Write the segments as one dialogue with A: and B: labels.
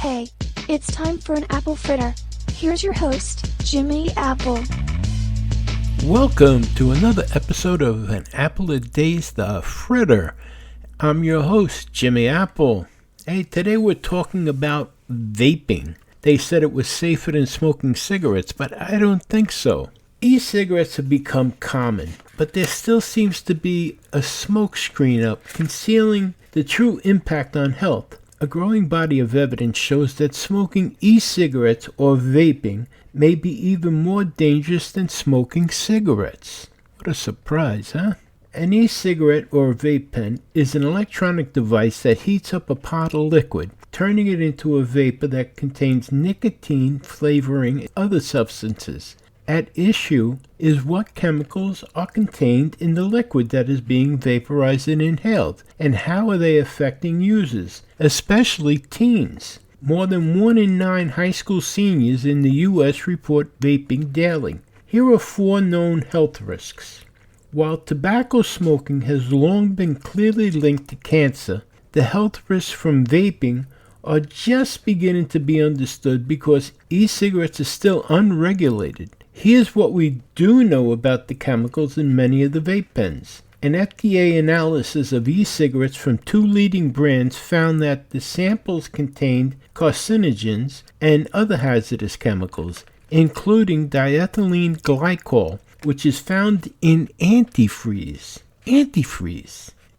A: Hey, it's time for an apple fritter. Here's your host, Jimmy Apple.
B: Welcome to another episode of An Apple a Day's The Fritter. I'm your host, Jimmy Apple. Hey, today we're talking about vaping. They said it was safer than smoking cigarettes, but I don't think so. E-cigarettes have become common, but there still seems to be a smokescreen up concealing the true impact on health. A growing body of evidence shows that smoking e-cigarettes or vaping may be even more dangerous than smoking cigarettes. What a surprise, huh? An e-cigarette or vape pen is an electronic device that heats up a pot of liquid, turning it into a vapor that contains nicotine, flavoring, and other substances. At issue is what chemicals are contained in the liquid that is being vaporized and inhaled, and how are they affecting users, especially teens. More than 1 in 9 high school seniors in the U.S. report vaping daily. Here are 4 known health risks. While tobacco smoking has long been clearly linked to cancer, the health risks from vaping are just beginning to be understood because e-cigarettes are still unregulated. Here's what we do know about the chemicals in many of the vape pens. An FDA analysis of e-cigarettes from 2 leading brands found that the samples contained carcinogens and other hazardous chemicals, including diethylene glycol, which is found in antifreeze.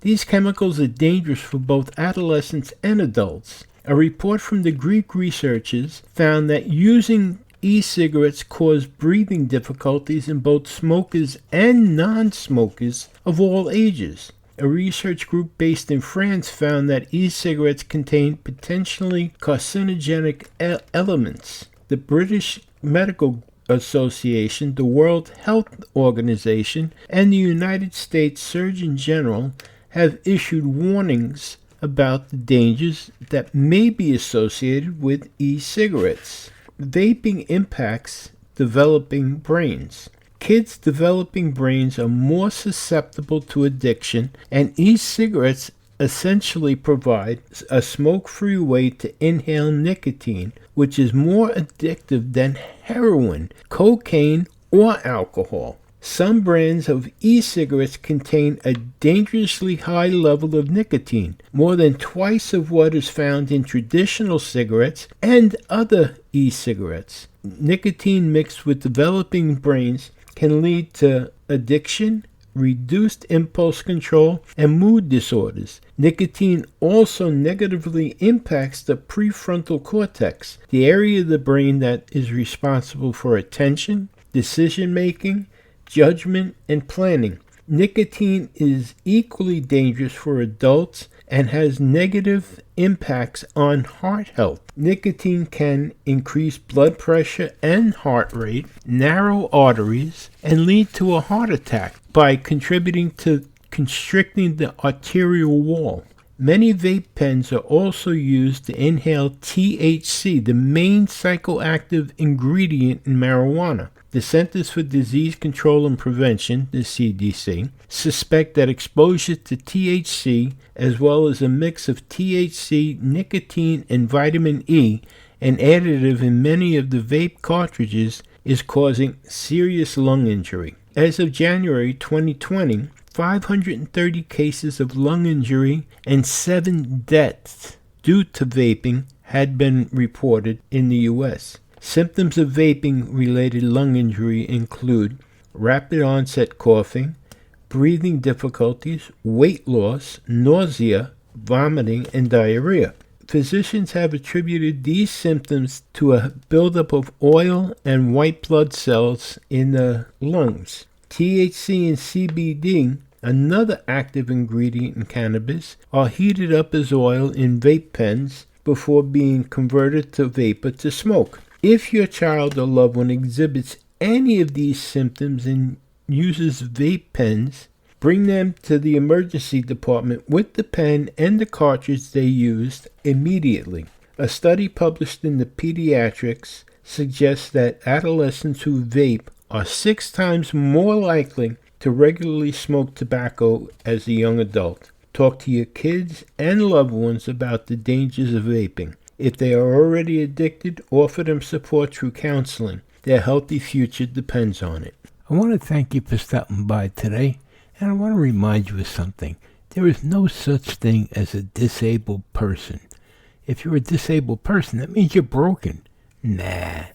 B: These chemicals are dangerous for both adolescents and adults. A report from the Greek researchers found that using e-cigarettes cause breathing difficulties in both smokers and non-smokers of all ages. A research group based in France found that e-cigarettes contain potentially carcinogenic elements. The British Medical Association, the World Health Organization, and the United States Surgeon General have issued warnings about the dangers that may be associated with e-cigarettes. Vaping impacts developing brains. Kids' developing brains are more susceptible to addiction, and e-cigarettes essentially provide a smoke-free way to inhale nicotine, which is more addictive than heroin, cocaine, or alcohol. Some brands of e-cigarettes contain a dangerously high level of nicotine, more than twice of what is found in traditional cigarettes and other e-cigarettes. Nicotine mixed with developing brains can lead to addiction, reduced impulse control, and mood disorders. Nicotine also negatively impacts the prefrontal cortex, the area of the brain that is responsible for attention, decision-making, judgment, and planning. Nicotine is equally dangerous for adults and has negative impacts on heart health. Nicotine can increase blood pressure and heart rate, narrow arteries, and lead to a heart attack by contributing to constricting the arterial wall. Many vape pens are also used to inhale THC, the main psychoactive ingredient in marijuana. The Centers for Disease Control and Prevention, the CDC, suspect that exposure to THC, as well as a mix of THC, nicotine, and vitamin E, an additive in many of the vape cartridges, is causing serious lung injury. As of January 2020, 530 cases of lung injury and 7 deaths due to vaping had been reported in the U.S. Symptoms of vaping-related lung injury include rapid onset coughing, breathing difficulties, weight loss, nausea, vomiting, and diarrhea. Physicians have attributed these symptoms to a buildup of oil and white blood cells in the lungs. THC and CBD, another active ingredient in cannabis, are heated up as oil in vape pens before being converted to vapor to smoke. If your child or loved one exhibits any of these symptoms and uses vape pens, bring them to the emergency department with the pen and the cartridge they used immediately. A study published in the Pediatrics suggests that adolescents who vape are 6 times more likely to regularly smoke tobacco as a young adult. Talk to your kids and loved ones about the dangers of vaping. If they are already addicted, offer them support through counseling. Their healthy future depends on it. I want to thank you for stopping by today, and I want to remind you of something. There is no such thing as a disabled person. If you're a disabled person, that means you're broken. Nah.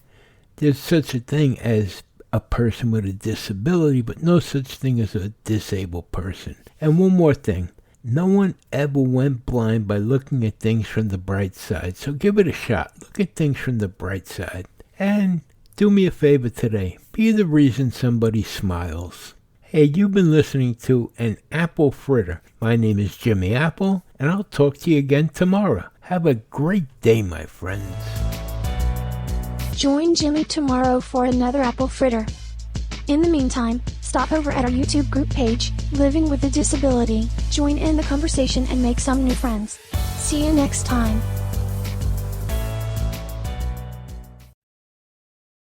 B: There's such a thing as a person with a disability, but no such thing as a disabled person. And one more thing. No one ever went blind by looking at things from the bright side. So give it a shot. Look at things from the bright side. And do me a favor today. Be the reason somebody smiles. Hey, you've been listening to an Apple Fritter. My name is Jimmy Apple, and I'll talk to you again tomorrow. Have a great day, my friends.
A: Join Jimmy tomorrow for another Apple Fritter. In the meantime, stop over at our YouTube group page, Living with a Disability, join in the conversation and make some new friends. See you next time.